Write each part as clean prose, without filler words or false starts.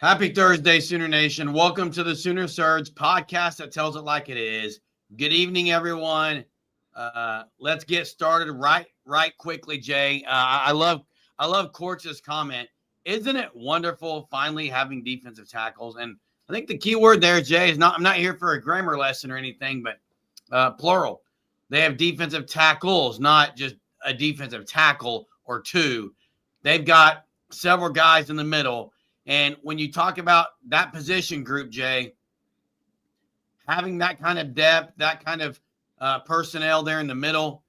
Happy Thursday, Sooner Nation. Welcome to the Sooner Surge podcast that tells it like it is. Good evening, everyone. Let's get started right quickly, Jay. I love Court's comment. Isn't it wonderful finally having defensive tackles? And I think the key word there, Jay, is I'm not here for a grammar lesson or anything, but plural. They have defensive tackles, not just a defensive tackle or two. They've got several guys in the middle. And when you talk about that position group, Jay, having that kind of depth, that kind of personnel there in the middle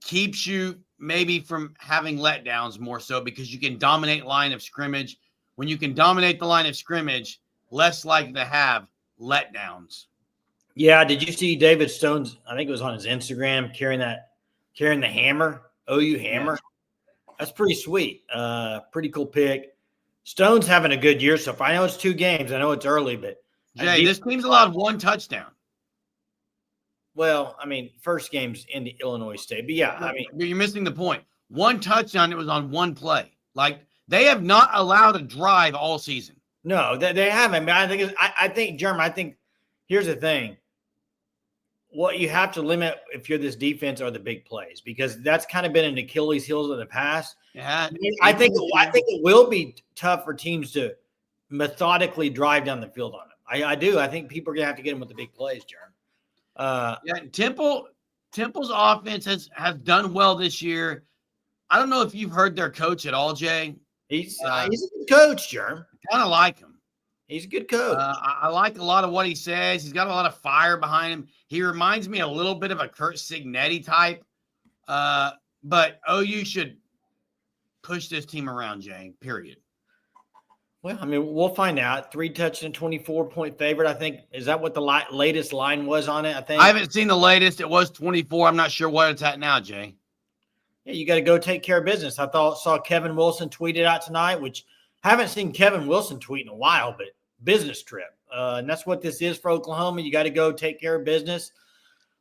keeps you maybe from having letdowns more so because you can dominate line of scrimmage. When you can dominate the line of scrimmage, less likely to have letdowns. Yeah, did you see David Stone's, I think it was on his Instagram, carrying the hammer, OU hammer? Yeah. That's pretty sweet. Pretty cool pick. Stone's having a good year so far. I know it's 2 games. I know it's early, but Jay, this team's allowed 1 touchdown. Well, I mean, first game's in the Illinois State, but yeah, I mean, you're missing the point. 1 touchdown. It was on 1 play. Like they have not allowed a drive all season. No, they haven't. I mean, I think, Jeremy. I think here's the thing. What you have to limit if you're this defense are the big plays because that's kind of been an Achilles heel in the past. Yeah, I think it will be tough for teams to methodically drive down the field on them. I do. I think people are gonna have to get them with the big plays, Jeremy. Temple's offense has done well this year. I don't know if you've heard their coach at all, Jay. He's a good coach, Jeremy. Kind of like him. He's a good coach. I like a lot of what he says. He's got a lot of fire behind him. He reminds me a little bit of a Kurt Signetti type. But OU should push this team around, Jay, period. Well, I mean, we'll find out. 3 touchdown, 24-point favorite, I think. Is that what the latest line was on it, I think? I haven't seen the latest. It was 24. I'm not sure what it's at now, Jay. Yeah, you got to go take care of business. I saw Kevin Wilson tweet it out tonight, which haven't seen Kevin Wilson tweet in a while, but business trip. And that's what this is for Oklahoma. You got to go take care of business.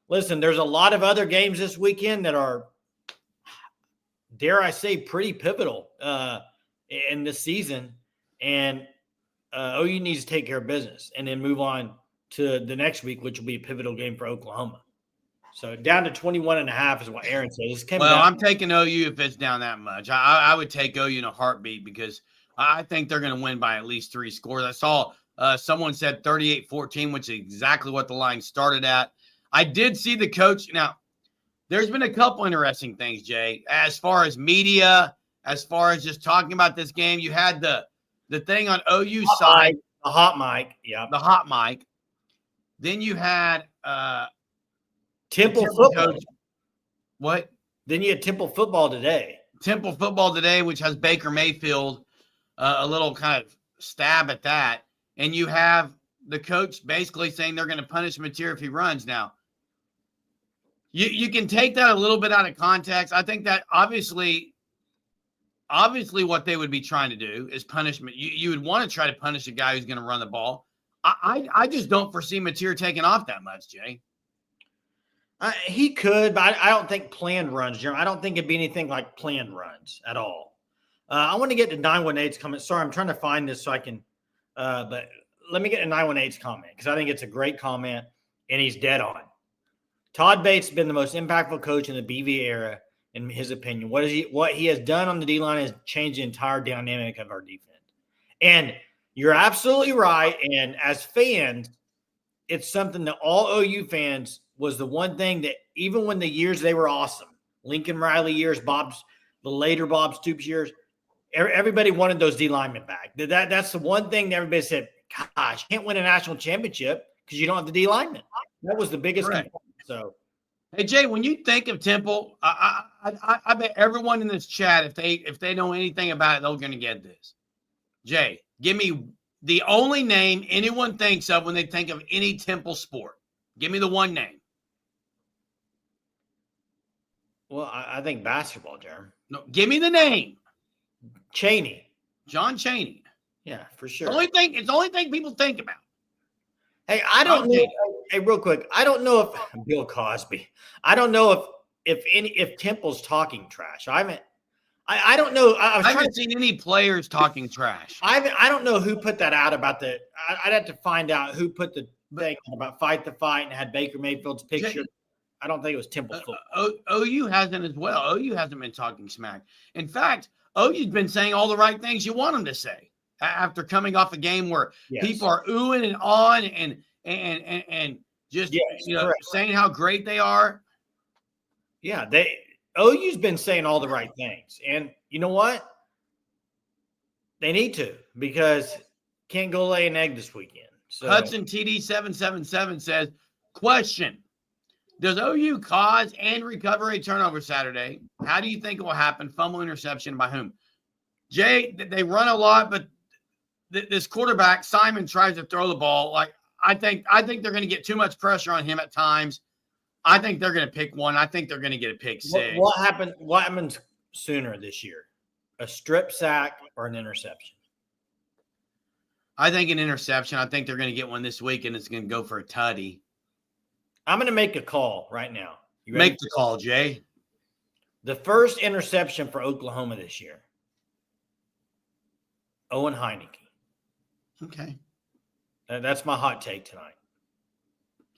Listen, there's a lot of other games this weekend that are, dare I say, pretty pivotal in this season. And OU needs to take care of business and then move on to the next week, which will be a pivotal game for Oklahoma. So down to 21.5 is what Aaron says. I'm taking OU if it's down that much. I would take OU in a heartbeat because I think they're going to win by at least 3 scores. I saw someone said 38-14, which is exactly what the line started at. I did see the coach. Now, there's been a couple interesting things, Jay, as far as media, as far as just talking about this game. You had the thing on OU side. The hot mic. Yeah. The hot mic. Then you had Temple football. Coach. What? Then you had Temple football today. Temple football today, which has Baker Mayfield, a little kind of stab at that. And you have the coach basically saying they're going to punish Mateer if he runs. Now, you can take that a little bit out of context. I think that obviously what they would be trying to do is punishment. You would want to try to punish a guy who's going to run the ball. I just don't foresee Mateer taking off that much, Jay. He could, but I don't think planned runs, Jeremy. I don't think it'd be anything like planned runs at all. I want to get to 918's comment. Sorry, I'm trying to find this so I can but let me get to 918's comment because I think it's a great comment, and he's dead on. Todd Bates has been the most impactful coach in the BV era, in his opinion. What he has done on the D-line has changed the entire dynamic of our defense. And you're absolutely right, and as fans, it's something that all OU fans was the one thing that even when the years they were awesome, Lincoln Riley years, the later Bob Stoops years, everybody wanted those D linemen back. That's the one thing that everybody said, gosh, can't win a national championship because you don't have the D linemen. That was the biggest complaint. So, hey, Jay, when you think of Temple, I bet everyone in this chat, if they know anything about it, they're going to get this. Jay, give me the only name anyone thinks of when they think of any Temple sport. Give me the one name. Well, I think basketball, Jeremy. No, give me the name. Chaney. John Chaney. Yeah, for sure. It's the only thing people think about. Hey, I don't know. Hey, real quick. I don't know if Bill Cosby. I don't know if Temple's talking trash. I I don't know. I haven't seen any players talking trash. I don't know who put that out about the. I'd have to find out who put the thing about fight the fight and had Baker Mayfield's picture. I don't think it was Temple football. OU hasn't as well. OU hasn't been talking smack. In fact, OU's been saying all the right things you want them to say after coming off a game where people are oohing and on and just saying how great they are. Yeah, OU's been saying all the right things. And you know what? They need to, because can't go lay an egg this weekend. So Hudson TD777 says, question, does OU cause and recover a turnover Saturday? How do you think it will happen? Fumble, interception, by whom? Jay, they run a lot, but this quarterback, Simon, tries to throw the ball. Like, I think they're going to get too much pressure on him at times. I think they're going to pick one. I think they're going to get a pick six. What happens sooner this year? A strip sack or an interception? I think an interception. I think they're going to get one this week, and it's going to go for a tutty. I'm going to make a call right now. You make the call, Jay. The first interception for Oklahoma this year, Owen Heineke. Okay. That's my hot take tonight.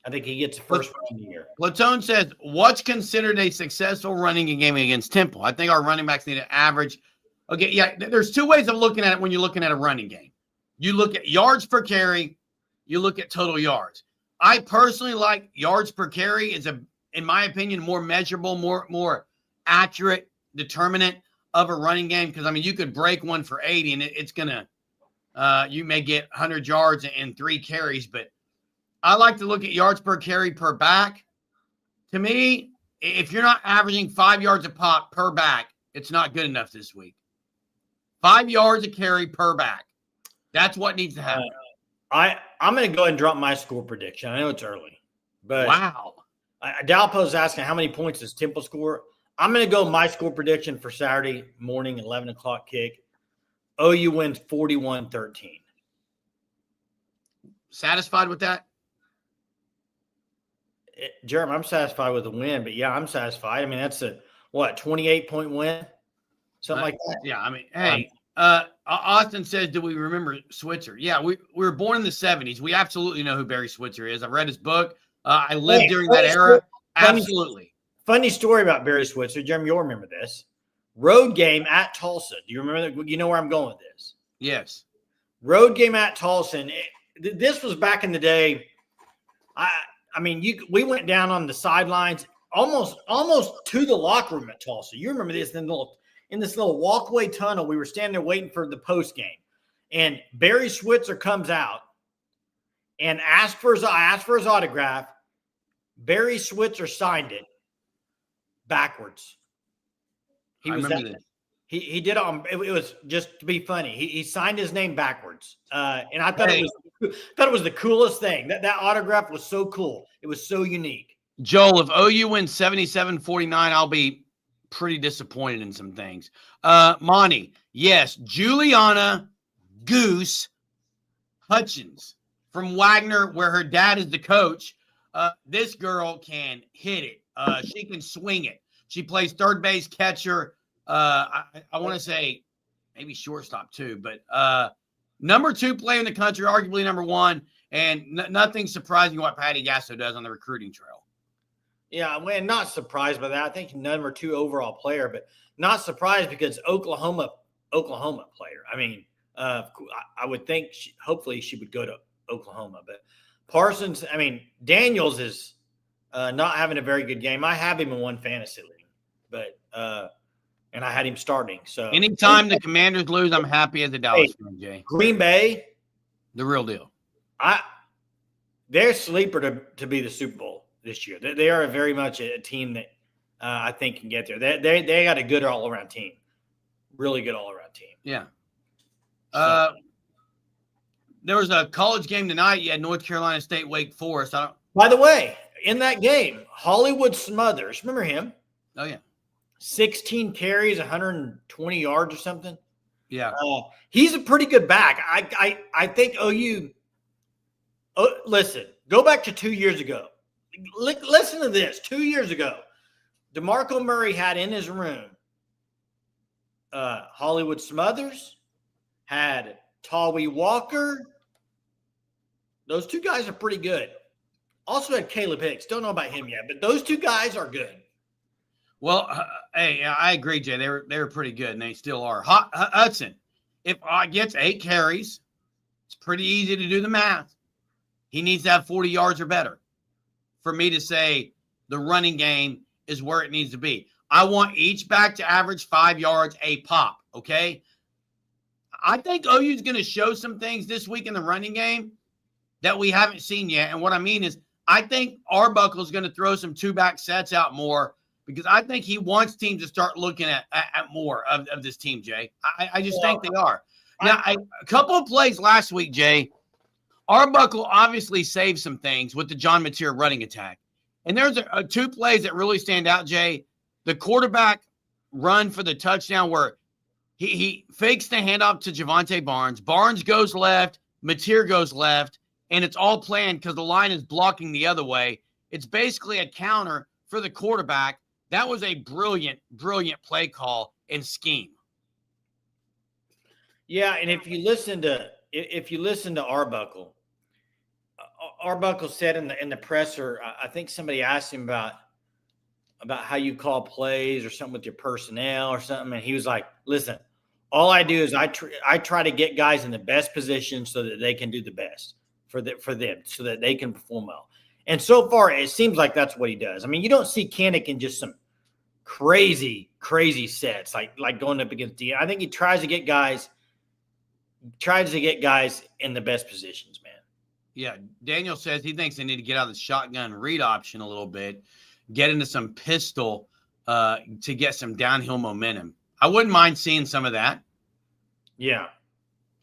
I think he gets the first one of the year. Platone says, what's considered a successful running game against Temple? I think our running backs need to average. Okay, yeah, there's two ways of looking at it when you're looking at a running game. You look at yards per carry. You look at total yards. I personally like yards per carry is in my opinion, more measurable, more accurate determinant of a running game. Because, I mean, you could break one for 80 and it's going to you may get 100 yards and 3 carries. But I like to look at yards per carry per back. To me, if you're not averaging 5 yards a pop per back, it's not good enough this week. 5 yards a carry per back. That's what needs to happen. I'm going to go ahead and drop my score prediction. I know it's early, but wow. Dalpo's asking how many points does Temple score. I'm going to go my score prediction for Saturday morning, 11 o'clock kick. OU wins 41-13. Satisfied with that? Jeremy, I'm satisfied with the win, but yeah, I'm satisfied. I mean, that's a 28-point win, something like that. Yeah, I mean, hey, Austin says, do we remember Switzer? Yeah, we were born in the 70s. We absolutely know who Barry Switzer is. I've read his book. I lived during that era. Absolutely. Funny story about Barry Switzer. Jeremy, you'll remember this. Road game at Tulsa. Do you remember that? You know where I'm going with this? Yes. Road game at Tulsa. This was back in the day. I mean, we went down on the sidelines almost to the locker room at Tulsa. You remember this in this little walkway tunnel. We were standing there waiting for the post game, and Barry Switzer comes out and asked for his autograph. Barry Switzer signed it backwards. He did it on. It was just to be funny. He signed his name backwards, and I thought it was the coolest thing. That autograph was so cool. It was so unique. Joel, if OU wins 77-49, I'll be pretty disappointed in some things. Monty, yes, Juliana Goose Hutchins from Wagner, where her dad is the coach. This girl can hit it. She can swing it. She plays third base, catcher. I want to say maybe shortstop too, but number 2 player in the country, arguably number 1, and nothing surprising what Patty Gasso does on the recruiting trail. Yeah, I'm not surprised by that. I think number 2 overall player, but not surprised because Oklahoma player. I mean, I would think hopefully she would go to Oklahoma, but Parsons. I mean, Daniels is not having a very good game. I have him in one fantasy league, but and I had him starting. So anytime the Commanders lose, I'm happy as a Dallas fan, Jay. Green Bay, the real deal. They're sleeper to be the Super Bowl this year. They are very much a team that I think can get there. They got a good all around team, really good all around team. Yeah. So. There was a college game tonight. You had North Carolina State, Wake Forest. By the way, in that game, Hollywood Smothers, remember him? Oh yeah. 16 carries, 120 yards or something. Yeah. He's a pretty good back. I think OU. Listen, go back to 2 years ago. Listen to this. 2 years ago, DeMarco Murray had in his room Hollywood Smothers, had Tawi Walker. Those two guys are pretty good. Also had Caleb Hicks. Don't know about him yet, but those two guys are good. Well, hey, I agree, Jay. They were pretty good, and they still are. Hudson, if gets 8 carries, it's pretty easy to do the math. He needs to have 40 yards or better for me to say the running game is where it needs to be. I want each back to average 5 yards a pop, okay? I think OU is going to show some things this week in the running game that we haven't seen yet. And what I mean is I think Arbuckle is going to throw some 2-back sets out more because I think he wants teams to start looking at more of this team, Jay. I just think they are. Now, a couple of plays last week, Jay, Arbuckle obviously saved some things with the John Mateer running attack. And there's 2 plays that really stand out, Jay. The quarterback run for the touchdown where he fakes the handoff to Javonte Barnes. Barnes goes left, Mateer goes left, and it's all planned because the line is blocking the other way. It's basically a counter for the quarterback. That was a brilliant, brilliant play call and scheme. Yeah, and if you listen to Arbuckle, Arbuckle said in the presser, I think somebody asked him about how you call plays or something with your personnel or something, and he was like, "Listen, all I do is I try to get guys in the best position so that they can do the best for them, so that they can perform well." And so far, it seems like that's what he does. I mean, you don't see Kinnick in just some crazy sets like going up against D. I think he tries to get guys in the best positions, man. Yeah, Daniel says he thinks they need to get out of the shotgun read option a little bit, get into some pistol to get some downhill momentum. I wouldn't mind seeing some of that. Yeah.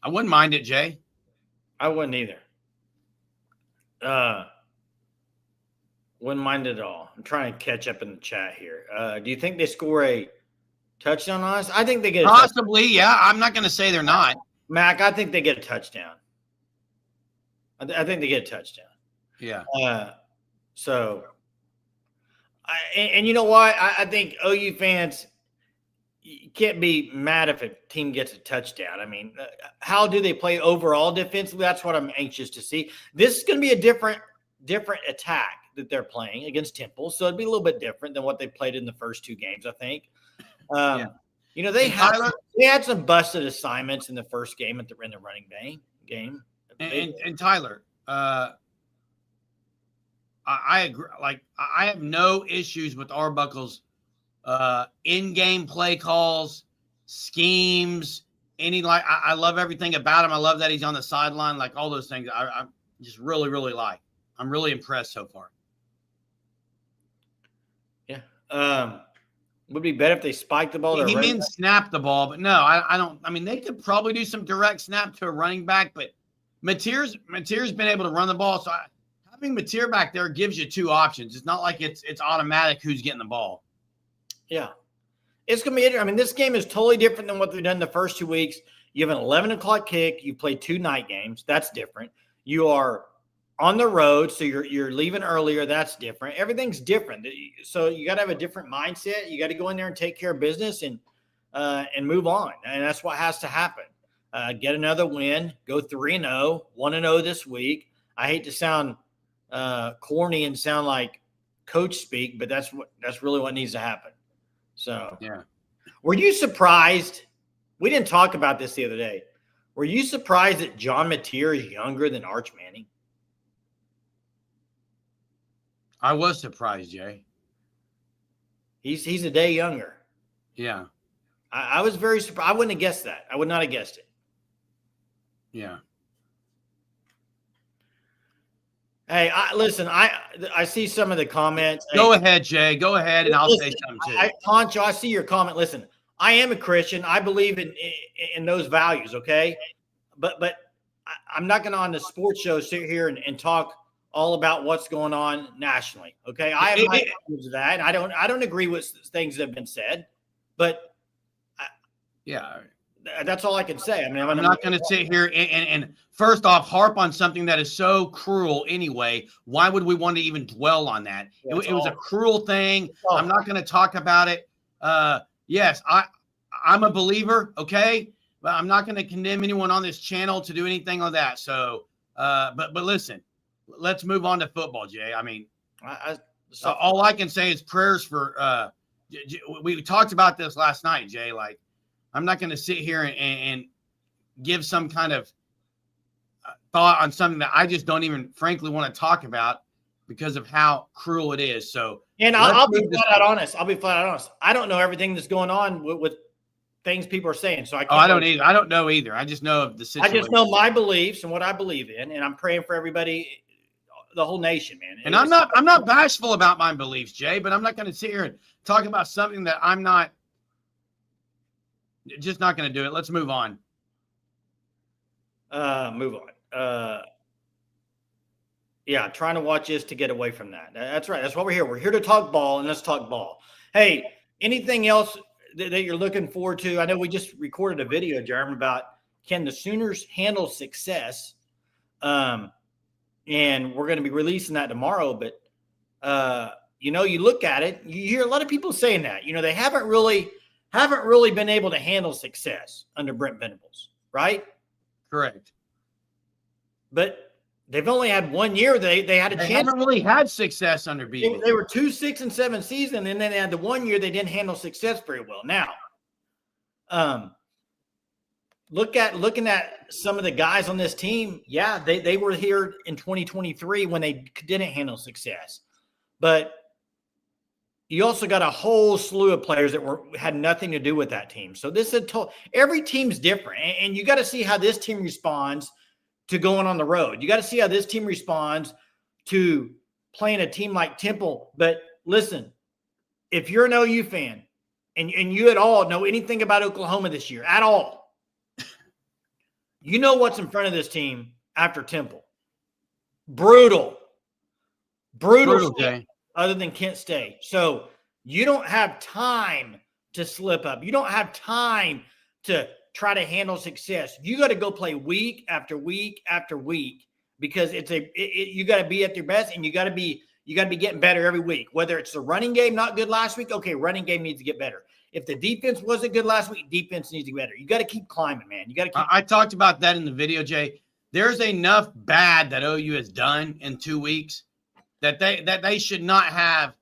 I wouldn't mind it, Jay. I wouldn't either. Wouldn't mind it at all. I'm trying to catch up in the chat here. Do you think they score a touchdown on us? I think they get a possibly, yeah. I'm not going to say they're not. Mac, I think they get a touchdown. I think they get a touchdown. Yeah. And you know what? I think OU fans, you can't be mad if a team gets a touchdown. I mean, how do they play overall defensively? That's what I'm anxious to see. This is going to be a different attack that they're playing against Temple, so it'd be a little bit different than what they played in the first 2 games, I think. You know, they had some busted assignments in the first game in the running game. And Tyler, I agree. Like, I have no issues with Arbuckle's in-game play calls, schemes, I love everything about him. I love that he's on the sideline, like all those things. I just really, really like. I'm really impressed so far. Yeah. Would be better if they spiked the ball. He means snap the ball, but no, I don't. I mean, they could probably do some direct snap to a running back, but Mateer's been able to run the ball. So having Mateer back there gives you 2 options. It's not like it's automatic who's getting the ball. Yeah. It's going to be interesting. I mean, this game is totally different than what they've done the first 2 weeks. You have an 11 o'clock kick. You play 2 night games. That's different. You are on the road, so you're leaving earlier. That's different. Everything's different. So you got to have a different mindset. You got to go in there and take care of business and move on. And that's what has to happen. Get another win. Go 3-0, 1-0 this week. I hate to sound corny and sound like coach speak, but that's really what needs to happen. So, yeah. Were you surprised? We didn't talk about this the other day. Were you surprised that John Mateer is younger than Arch Manning? I was surprised, Jay. He's a day younger. Yeah. I was very surprised. I wouldn't have guessed that. I would not have guessed it. Yeah. Hey, listen, I see some of the comments. Go ahead, Jay. Go ahead, and I'll say something too. Poncho, I see your comment. Listen, I am a Christian. I believe in those values, okay? But I'm not going to, on the sports show, sit here and talk all about what's going on nationally, okay? I have my views of that, and I don't agree with things that have been said, but yeah, that's all I can say. I mean, I'm not going to sit here and first off harp on something that is so cruel anyway. Why would we want to even dwell on that? It was a cruel thing. I'm not going to talk about it. Yes, I'm a believer, okay? But I'm not going to condemn anyone on this channel to do anything like that. So, but listen, let's move on to football, Jay. I mean, all I can say is prayers for. We talked about this last night, Jay. Like, I'm not going to sit here and give some kind of thought on something that I just don't even, frankly, want to talk about because of how cruel it is. So, and I'll be flat out honest. I don't know everything that's going on with things people are saying. So I don't either. I don't know either. I just know of the situation. I just know my beliefs and what I believe in, and I'm praying for everybody, the whole nation, man. And I'm not bashful about my beliefs, Jay, but I'm not going to sit here and talk about something that I'm not just not going to do it. Let's move on. Move on. Yeah, trying to watch this to get away from that. That's right. That's what we're here. We're here to talk ball, and let's talk ball. Hey, anything else that you're looking forward to? I know we just recorded a video, Jeremy, about can the Sooners handle success? And we're going to be releasing that tomorrow. But, you look at it, you hear a lot of people saying that. They haven't really been able to handle success under Brent Venables, right? Correct. But they've only had 1 year. They had a chance. They haven't really had success under BB. They were 2-6-7 season, and then they had the 1 year they didn't handle success very well. Now, looking at some of the guys on this team, yeah, they were here in 2023 when they didn't handle success. But you also got a whole slew of players that had nothing to do with that team. So this is every team's different, and you got to see how this team responds to going on the road. You got to see how this team responds to playing a team like Temple. But listen, if you're an OU fan and you at all know anything about Oklahoma this year at all, you know what's in front of this team after Temple. Brutal Jay. Other than Kent State. So you don't have time to slip up. You don't have time to try to handle success. You got to go play week after week after week because you got to be at your best, and you got to be getting better every week. Whether it's the running game not good last week, okay, running game needs to get better. If the defense wasn't good last week, defense needs to get better. You got to keep climbing, man. You got to keep. I talked about that in the video, Jay. There's enough bad that OU has done in 2 weeks that they should not have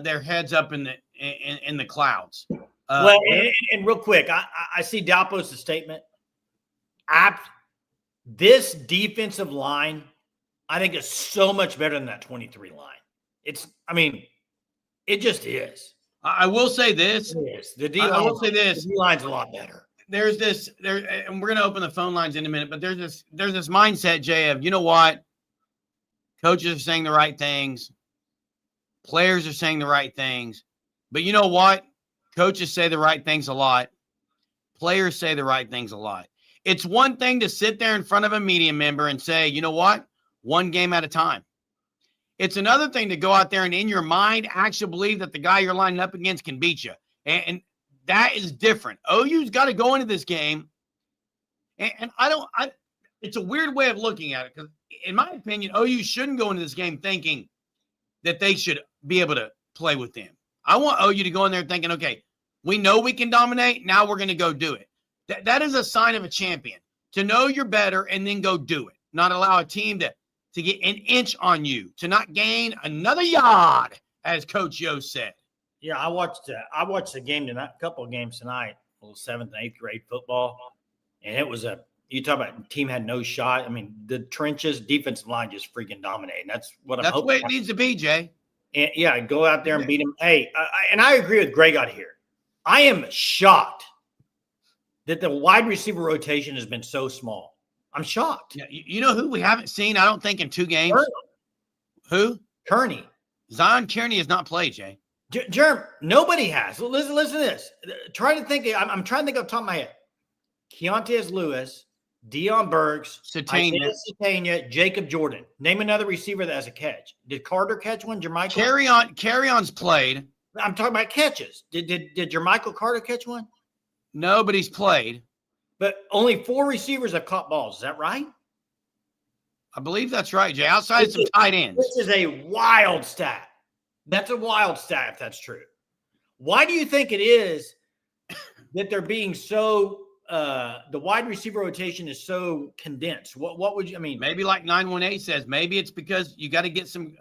their heads up in the clouds. And real quick, I see Dow post a statement. This defensive line, I think, is so much better than that 23 line. It just is. I will say this. It is. The I will say this. The D line's a lot better. There's this, and we're going to open the phone lines in a minute, but there's this mindset, Jay, of, you know what? Coaches are saying the right things. Players are saying the right things. But you know what? Coaches say the right things a lot. Players say the right things a lot. It's one thing to sit there in front of a media member and say, you know what? One game at a time. It's another thing to go out there and in your mind actually believe that the guy you're lining up against can beat you. And that is different. OU's got to go into this game. And it's a weird way of looking at it because, in my opinion, OU shouldn't go into this game thinking that they should be able to play with them. I want OU to go in there thinking, okay, we know we can dominate. Now we're going to go do it. That is a sign of a champion, to know you're better and then go do it. Not allow a team to get an inch on you, to not gain another yard, as Coach Yo said. Yeah, I watched the game tonight, a couple of games tonight, 7th and 8th grade football, and it was you talk about team had no shot. I mean, the trenches, defensive line just freaking dominating. That's what I'm hoping. That's the way it needs to be, Jay. And yeah, go out there and beat him. Hey, and I agree with Greg out here. I am shocked that the wide receiver rotation has been so small. I'm shocked. Yeah, you know who we haven't seen, I don't think, in 2 games? Who? Kearney. Zion Kearney has not played, Jay. Jerm, nobody has. Listen to this. Try to think. I'm trying to think off the top of my head. Keontae Lewis, Deion Burks, Satania, Jacob Jordan. Name another receiver that has a catch. Did Carter catch one? Jermichael? Carry-on's played. I'm talking about catches. Did Jermichael Carter catch one? No, but he's played. But only 4 receivers have caught balls. Is that right? I believe that's right, Jay. Outside some tight ends. This is a wild stat. That's a wild stat if that's true. Why do you think it is that they're being so the wide receiver rotation is so condensed. What would you? I mean, maybe like 918 says, maybe it's because you got to get some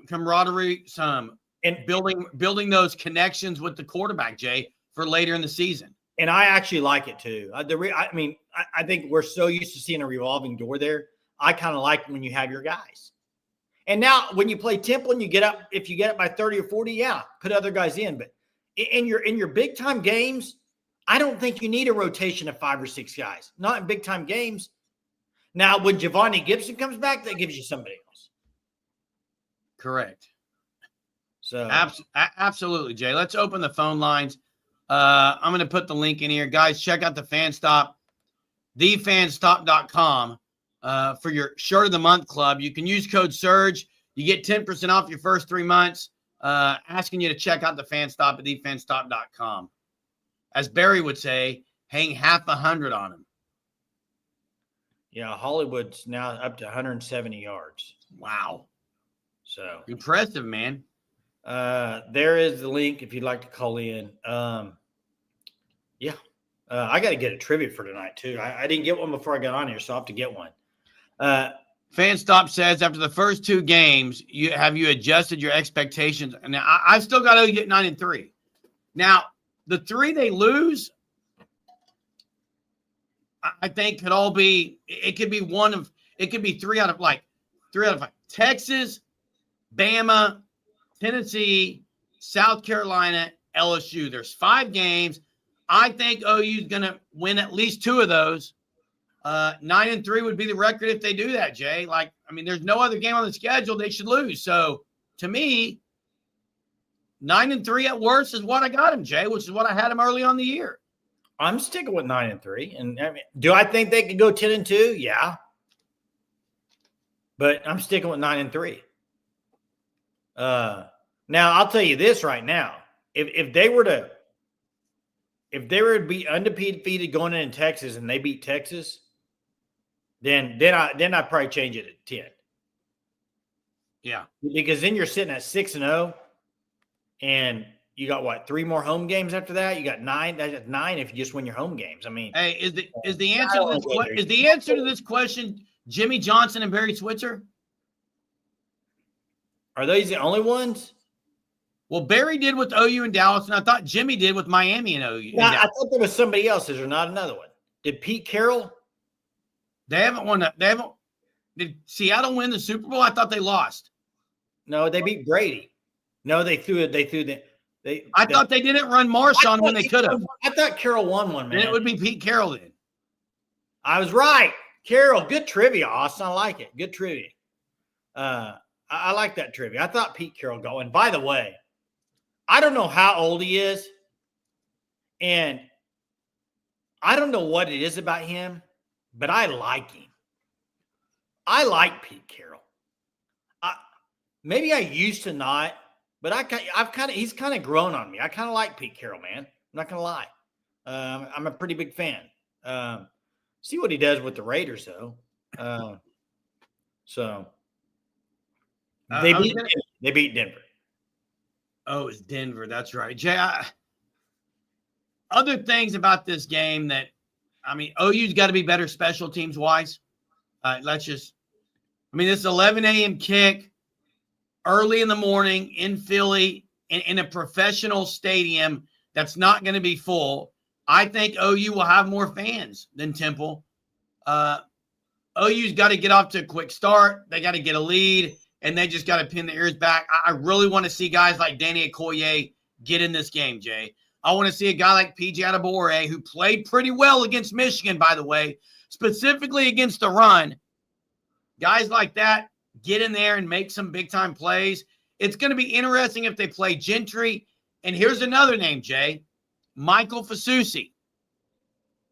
camaraderie, some and building those connections with the quarterback, Jay, for later in the season. And I actually like it too. I think we're so used to seeing a revolving door there. I kind of like when you have your guys. And now when you play Temple and if you get up by 30 or 40, yeah, put other guys in. But in your big time games, I don't think you need a rotation of 5 or 6 guys. Not in big time games. Now, when Giovanni Gibson comes back, that gives you somebody else. Correct. So absolutely, Jay. Let's open the phone lines. I'm going to put the link in here. Guys, check out the FanStop, thefanstop.com for your Shirt of the Month club. You can use code SURGE. You get 10% off your first 3 months. Asking you to check out the FanStop at thefanstop.com. As Barry would say, hang half 100 on him. Yeah, Hollywood's now up to 170 yards. Wow. So impressive, man. There is the link if you'd like to call in. I got to get a trivia for tonight too. I didn't get one before I got on here, so I'll have to get one. FanStop says after the first 2 games, have you adjusted your expectations? And now I've still got to get 9-3. Now the 3 they lose, I think could all be. It could be it could be 3 out of 5. Texas, Bama, Tennessee, South Carolina, LSU. There's 5 games. I think OU's going to win at least 2 of those. 9-3 would be the record if they do that, Jay. There's no other game on the schedule they should lose. So, to me, 9-3 at worst is what I got him, Jay, which is what I had him early on the year. I'm sticking with 9-3. And do I think they could go 10-2? Yeah. But I'm sticking with 9-3. Now I'll tell you this right now. If they were to be undefeated going in Texas and they beat Texas, then I'd probably change it at 10. Yeah. Because then you're sitting at 6-0 and you got 3 more home games after that? You got 9. That's 9 if you just win your home games. Hey, is the answer to this question Jimmy Johnson and Barry Switzer? Are those the only ones? Well, Barry did with OU and Dallas, and I thought Jimmy did with Miami and OU. Yeah, I thought there was somebody else. Is there not another one? Did Pete Carroll? They haven't won that. Did Seattle win the Super Bowl? I thought they lost. No, they beat Brady. No, they threw it. I thought they didn't run Marshawn when they could have. I thought Carroll won one, man. And it would be Pete Carroll then. I was right. Carroll, good trivia, Austin. I like it. Good trivia. I like that trivia. I thought Pete Carroll go. And by the way, I don't know how old he is. And I don't know what it is about him, but I like him. I like Pete Carroll. Maybe I used to not, but he's kind of grown on me. I kind of like Pete Carroll, man. I'm not going to lie. I'm a pretty big fan. See what he does with the Raiders, though. They beat Denver. Oh, it's Denver. That's right. Jay, other things about this game that, OU's got to be better special teams wise. This is 11 a.m. kick early in the morning in Philly in a professional stadium that's not going to be full. I think OU will have more fans than Temple. OU's got to get off to a quick start. They got to get a lead, and they just got to pin the ears back. I really want to see guys like Danny Okoye get in this game, Jay. I want to see a guy like PJ Adebawore, who played pretty well against Michigan, by the way, specifically against the run. Guys like that get in there and make some big-time plays. It's going to be interesting if they play Gentry. And here's another name, Jay, Michael Fasusi.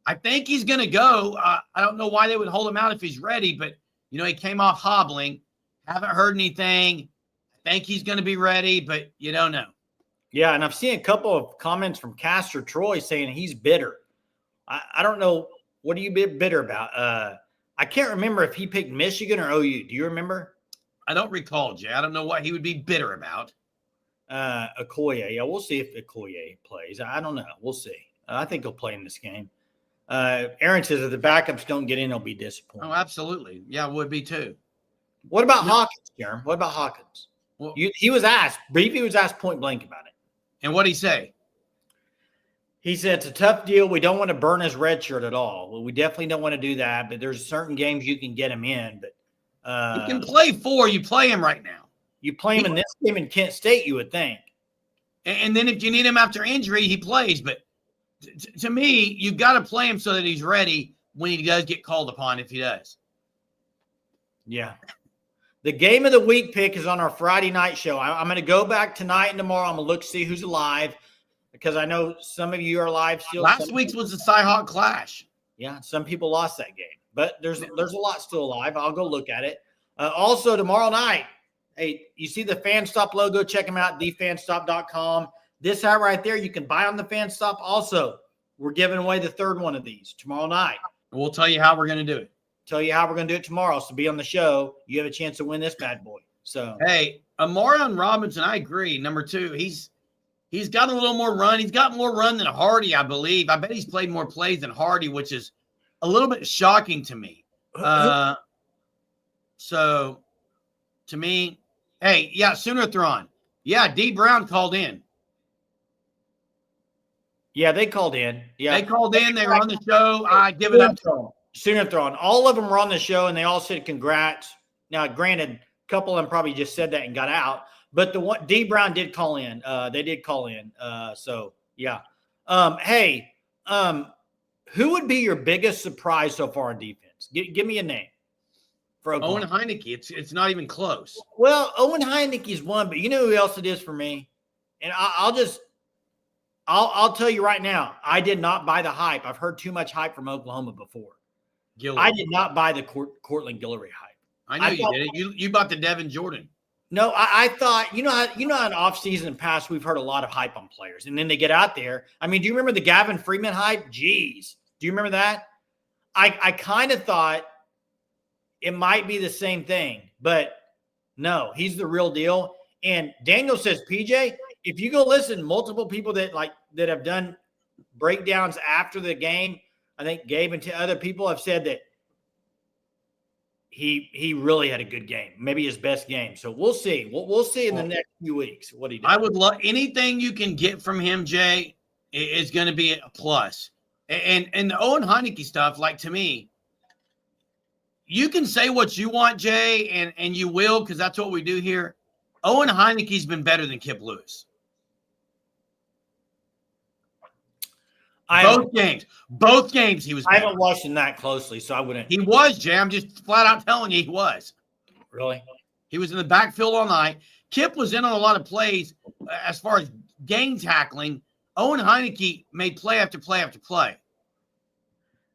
I think he's going to go. I don't know why they would hold him out if he's ready, but, he came off hobbling. Haven't heard anything. I think he's going to be ready, but you don't know. Yeah, and I've seen a couple of comments from Castor Troy saying he's bitter. I don't know. What are you bitter about? I can't remember if he picked Michigan or OU. Do you remember? I don't recall, Jay. I don't know what he would be bitter about. Okoye. Yeah, we'll see if Okoye plays. I don't know. We'll see. I think he'll play in this game. Aaron says if the backups don't get in, he'll be disappointed. Oh, absolutely. Yeah, would be too. What about Hawkins, Jeremy? What about Hawkins? Well, He was asked. Beefy was asked point blank about it. And what'd he say? He said it's a tough deal. We don't want to burn his red shirt at all. Well, we definitely don't want to do that. But there's certain games you can get him in. But you can play 4. You play him right now. You play him in this game in Kent State, you would think. And then if you need him after injury, he plays. But to me, you've got to play him so that he's ready when he does get called upon, if he does. Yeah. The game of the week pick is on our Friday night show. I'm going to go back tonight and tomorrow. I'm going to look, see who's alive, because I know some of you are alive still. Last week's was the Cy-Hawk Clash. Yeah, some people lost that game. But there's a lot still alive. I'll go look at it. Also, tomorrow night, hey, you see the FanStop logo? Check them out, thefanstop.com. This hat right there, you can buy on the FanStop. Also, we're giving away the third one of these tomorrow night. We'll tell you how we're going to do it. Tell you how we're going to do it tomorrow. So be on the show. You have a chance to win this bad boy. So hey, Amarion Robinson, I agree. Number 2, he's got a little more run. He's got more run than Hardy, I believe. I bet he's played more plays than Hardy, which is a little bit shocking to me. So to me, hey, yeah, Sooner-thron. Yeah, D. Brown called in. Yeah, they called in. Yeah, they called in. They were on the show. I give it up to them. Sooner-thron. All of them were on the show, and they all said congrats. Now, granted, a couple of them probably just said that and got out. But the one D. Brown did call in. They did call in. So yeah. Hey, who would be your biggest surprise so far in defense? Give me a name for Oklahoma. Owen Heineke. It's not even close. Well, Owen Heineke's one, but you know who else it is for me? And I'll tell you right now, I did not buy the hype. I've heard too much hype from Oklahoma before. Guillory. I did not buy the Cortland Guillory hype. I know you did it. You bought the Devin Jordan. No, I thought, you know how in offseason and past, we've heard a lot of hype on players. And then they get out there. I mean, do you remember the Gavin Freeman hype? Jeez. Do you remember that? I kind of thought it might be the same thing. But no, he's the real deal. And Daniel says, PJ, if you go listen, multiple people that have done breakdowns after the game, I think Gabe and other people have said that he really had a good game, maybe his best game. So we'll see. We'll see in the next few weeks what he does. I would love anything you can get from him, Jay, is going to be a plus. And the Owen Heineke stuff, like, to me, you can say what you want, Jay, and you will, because that's what we do here. Owen Heineke's been better than Kip Lewis. Both games he was better. I haven't watched him that closely, so I wouldn't. He was, Jay. I'm just flat out telling you he was. Really? He was in the backfield all night. Kip was in on a lot of plays as far as game tackling. Owen Heineke made play after play after play.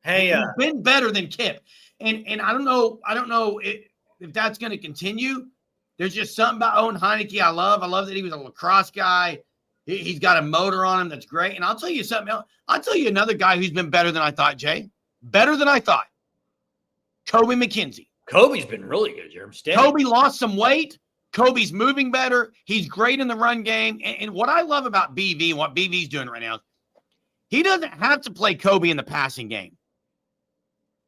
Hey, he's been better than Kip. And I don't know if that's going to continue. There's just something about Owen Heineke I love. I love that he was a lacrosse guy. He's got a motor on him that's great. And I'll tell you something else. I'll tell you another guy who's been better than I thought, Jay. Better than I thought. Kobe McKenzie. Kobe's been really good, Jeremy. Kobe lost some weight. Kobe's moving better. He's great in the run game. And what I love about BV and what BV's doing right now, he doesn't have to play Kobe in the passing game.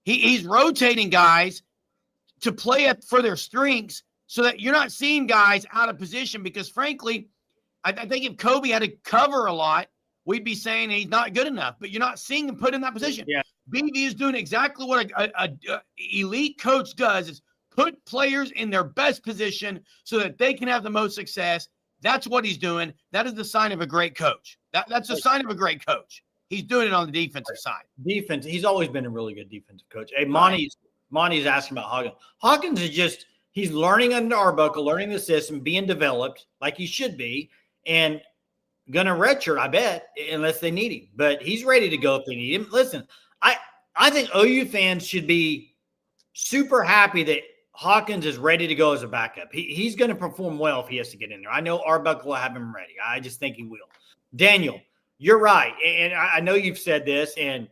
He's rotating guys to play for their strengths so that you're not seeing guys out of position because, frankly, I think if Kobe had to cover a lot, we'd be saying he's not good enough, but you're not seeing him put in that position. Yeah. BV is doing exactly what a elite coach does is put players in their best position so that they can have the most success. That's what he's doing. That is the sign of a great coach. That's a sign of a great coach. He's doing it on the defensive side. Defense. He's always been a really good defensive coach. Hey, Monty's asking about Hawkins. Hawkins is just, he's learning under Arbuckle, learning the system, being developed like he should be, and going to redshirt, I bet, unless they need him. But he's ready to go if they need him. Listen, I think OU fans should be super happy that Hawkins is ready to go as a backup. He's going to perform well if he has to get in there. I know Arbuckle will have him ready. I just think he will. Daniel, you're right. And I know you've said this, and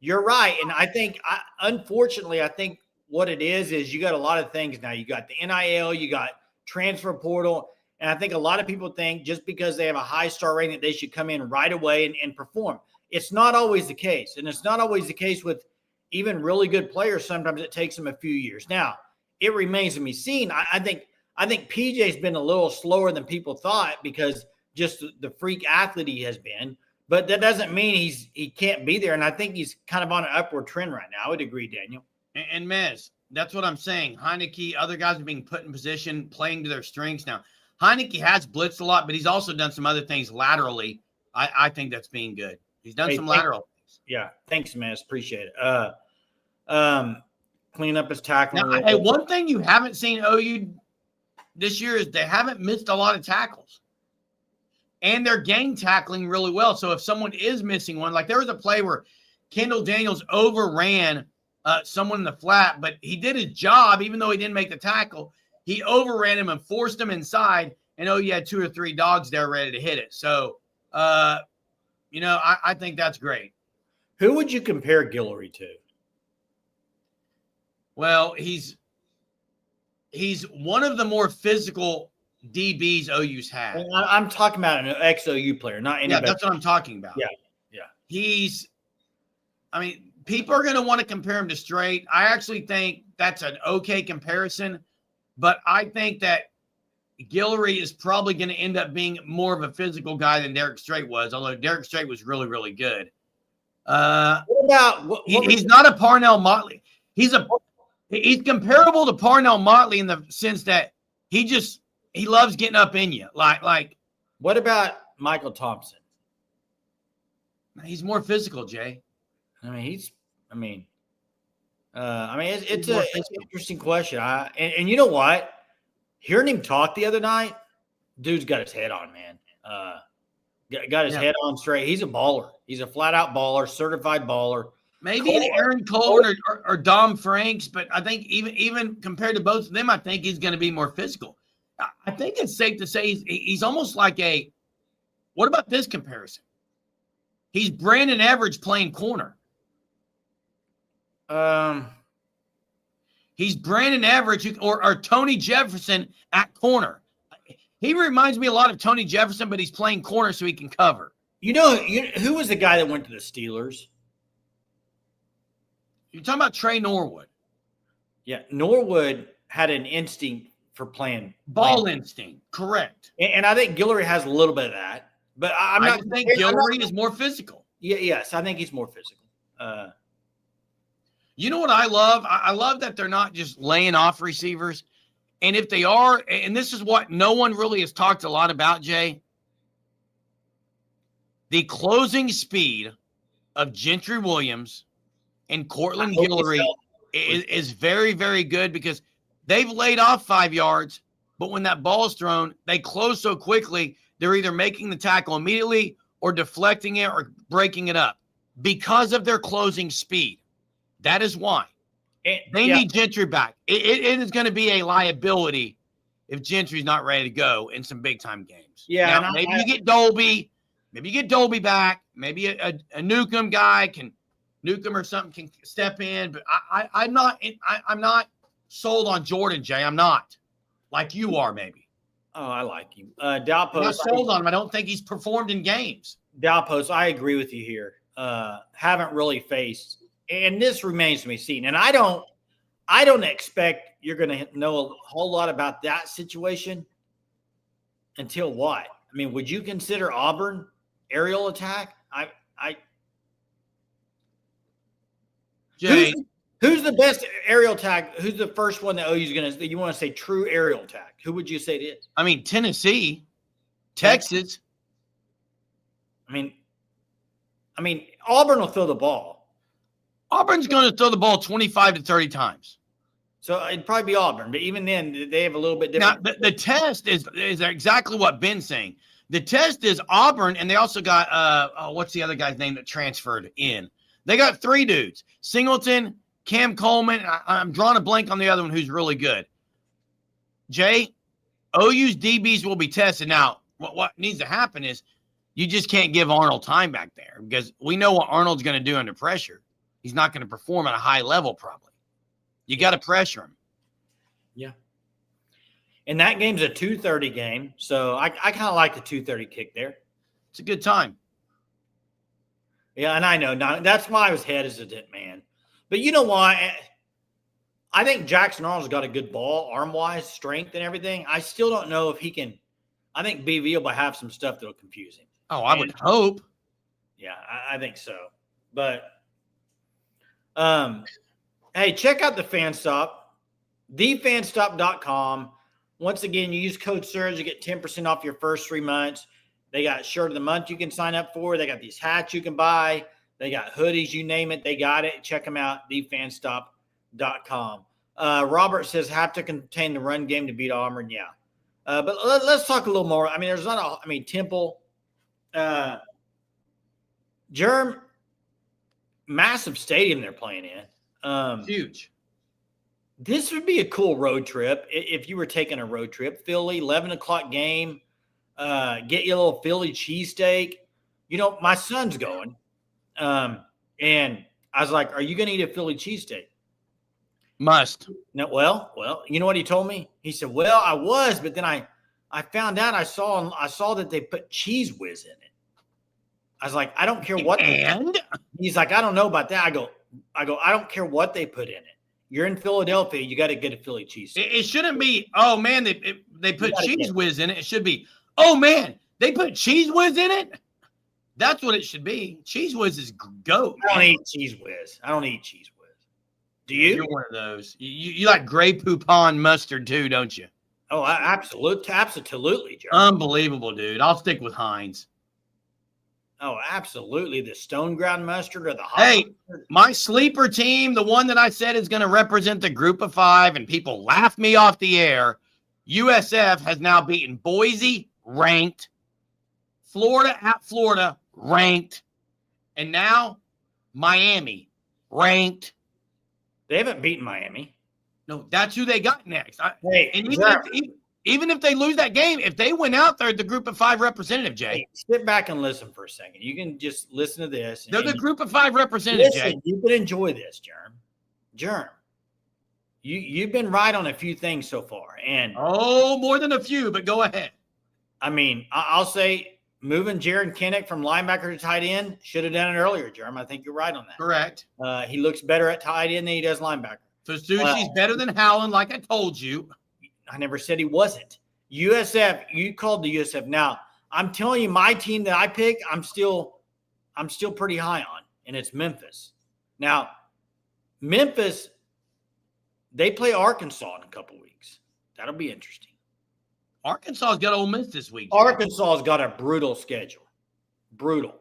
you're right. And I think, unfortunately, I think what it is you got a lot of things now. You got the NIL, you got transfer portal, And I think a lot of people think just because they have a high star rating that they should come in right away and perform. It's not always the case. And it's not always the case with even really good players. Sometimes it takes them a few years. Now, it remains to be seen. I think PJ's been a little slower than people thought because just the freak athlete he has been. But that doesn't mean he can't be there. And I think he's kind of on an upward trend right now. I would agree, Daniel. And Mez, that's what I'm saying. Heineke, other guys are being put in position, playing to their strengths now. Heineke has blitzed a lot, but he's also done some other things laterally. I think that's being good. He's done some lateral things. Yeah. Thanks, Mez. Appreciate it. Clean up his tackling. Now, hey, one thing you haven't seen OU this year is they haven't missed a lot of tackles. And they're gang tackling really well. So if someone is missing one, like there was a play where Kendall Daniels overran someone in the flat, but he did his job, even though he didn't make the tackle. He overran him and forced him inside, and you had 2 or 3 dogs there ready to hit it. So, I think that's great. Who would you compare Guillory to? Well, he's one of the more physical DBs OU's had. I'm talking about an ex-OU player, not anybody. Yeah, that's what I'm talking about. Yeah. People are going to want to compare him to Strait. I actually think that's an okay comparison, but I think that Guillory is probably going to end up being more of a physical guy than Derek Strait was, although Derek Strait was really, really good. He's not a Parnell Motley. He's comparable to Parnell Motley in the sense that he loves getting up in you. Like what about Michael Thompson? He's more physical, Jay. It's an interesting question. And you know what? Hearing him talk the other night, dude's got his head on, man. Got his head on straight. He's a baller. He's a flat out baller, certified baller. Maybe an Aaron Colvin or Dom Franks, but I think even compared to both of them, I think he's going to be more physical. I think it's safe to say he's almost like what about this comparison? He's Brandon Everidge playing corner. He's Brandon Everidge or Tony Jefferson at corner. He reminds me a lot of Tony Jefferson, but he's playing corner so he can cover. Who was the guy that went to the Steelers? You're talking about Trey Norwood. Yeah, Norwood had an instinct for playing. Ball instinct, correct. And I think Guillory has a little bit of that. But I think Guillory is more physical. Yes, I think he's more physical. You know what I love? I love that they're not just laying off receivers. And if they are, and this is what no one really has talked a lot about, Jay, the closing speed of Gentry Williams and Cortland Guillory is very, very good because they've laid off 5 yards, but when that ball is thrown, they close so quickly, they're either making the tackle immediately or deflecting it or breaking it up because of their closing speed. That is why. They need Gentry back. It is going to be a liability if Gentry's not ready to go in some big-time games. Yeah. Now, maybe you get Dolby. Maybe you get Dolby back. Maybe a Newcomb guy Newcomb or something can step in. But I'm not sold on Jordan, Jay. I'm not. Like you are, maybe. Oh, I like him. Dalpost. I'm not sold on him. I don't think he's performed in games. Dalpost, I agree with you here. Haven't really faced. And this remains to be seen. And I don't expect you're going to know a whole lot about that situation until what? I mean, would you consider Auburn aerial attack? Jay, who's the best aerial attack? Who's the first one that OU's going to? You want to say true aerial attack? Who would you say it is? I mean, Tennessee, Texas. I mean, Auburn will throw the ball. Auburn's going to throw the ball 25 to 30 times. So it'd probably be Auburn, but even then, they have a little bit different. Now, the test is exactly what Ben's saying. The test is Auburn, and they also got, what's the other guy's name that transferred in? They got 3 dudes, Singleton, Cam Coleman. I'm drawing a blank on the other one who's really good. Jay, OU's DBs will be tested. Now, what needs to happen is you just can't give Arnold time back there because we know what Arnold's going to do under pressure. He's not going to perform at a high level probably. You got to pressure him. Yeah. And that game's a 2:30 game. So I kind of like the 2:30 kick there. It's a good time. Yeah, and I know. Now, that's why I was hesitant, man. But you know why? I think Jackson Arnold's got a good ball, arm-wise, strength and everything. I still don't know if he can. I think BV will have some stuff that'll confuse him. Oh, I would hope. Yeah, I think so. But, hey, check out the FanStop, thefanstop.com. Once again, you use code SURGE, you get 10% off your first 3 months. They got shirt of the month you can sign up for. They got these hats you can buy. They got hoodies, you name it. They got it. Check them out, thefanstop.com. Robert says, have to contain the run game to beat Auburn. Yeah. But let's talk a little more. I mean, there's not a – I mean, Temple, Germ, massive stadium they're playing in. Huge. This would be a cool road trip if you were taking a road trip. Philly, 11 o'clock game. Get you a little Philly cheesesteak. You know, my son's going. And I was like, are you going to eat a Philly cheesesteak? Must. No, well, you know what he told me? He said, well, I was, but then I found out I saw that they put cheese whiz in it. I was like, I don't care what. And he's like, I don't know about that. I go, I don't care what they put in it. You're in Philadelphia. You got to get a Philly cheesesteak. It shouldn't be, oh, man, they put cheese whiz in it. It should be, oh, man, they put cheese whiz in it? That's what it should be. Cheese whiz is goat. I don't eat cheese whiz. I don't eat cheese whiz. Do you? You're one of those. You like Grey Poupon mustard too, don't you? Oh, absolutely, Joe. Unbelievable, dude. I'll stick with Heinz. Oh, absolutely. The stone ground mustard or the hot Hey, mustard. my sleeper team, the one that I said is going to represent the group of 5, and people laugh me off the air, USF has now beaten Boise, ranked, Florida at Florida, ranked, and now Miami, ranked. They haven't beaten Miami. No, that's who they got next. Hey, and even if they lose that game, if they win out, they're the group of 5 representative, Jay. Hey, sit back and listen for a second. You can just listen to this. They're the group of 5 representative, Jay. You can enjoy this, Germ. You've been right on a few things so far. And more than a few, but go ahead. I mean, I'll say moving Jaron Kinnick from linebacker to tight end, should have done it earlier, Germ. I think you're right on that. Correct. He looks better at tight end than he does linebacker. Fasucci's better than Howland, like I told you. I never said he wasn't. USF, you called the USF. Now, I'm telling you, my team that I picked, I'm still pretty high on, and it's Memphis. Now, Memphis, they play Arkansas in a couple weeks. That'll be interesting. Arkansas's got Ole Miss this week. Arkansas's got a brutal schedule. Brutal.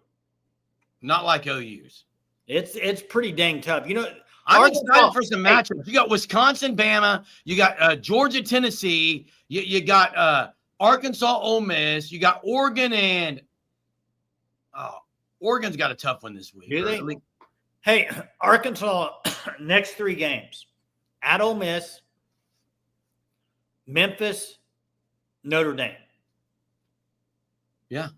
Not like OU's. It's pretty dang tough. You know, I'm excited for some matchups. You got Wisconsin, Bama. You got Georgia, Tennessee. You got Arkansas, Ole Miss. You got Oregon, and Oregon's got a tough one this week. Do they? Hey, Arkansas, next 3 games. At Ole Miss, Memphis, Notre Dame. Yeah.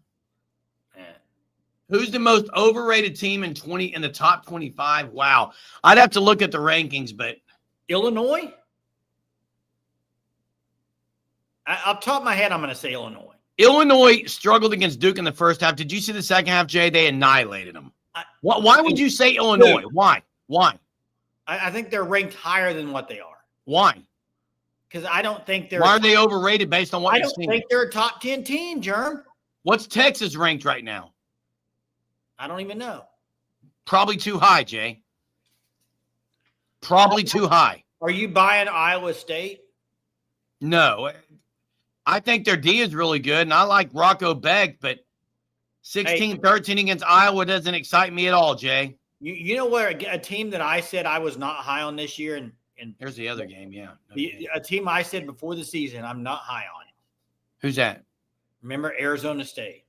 Who's the most overrated team in the top 25? Wow. I'd have to look at the rankings, but Illinois? Off the top of my head, I'm going to say Illinois. Illinois struggled against Duke in the first half. Did you see the second half, Jay? They annihilated them. Why would you say Illinois? Why? I think they're ranked higher than what they are. Why? Because I don't think they're. Why are they overrated based on what you've seen? I don't think they're a top 10 team, Germ. What's Texas ranked right now? I don't even know. Probably too high, Jay. Probably too high. Are you buying Iowa State? No. I think their D is really good, and I like Rocco Beck, but 16-13 against Iowa doesn't excite me at all, Jay. You know where a team that I said I was not high on this year, and here's the other game, yeah. A team I said before the season I'm not high on. Who's that? Remember Arizona State.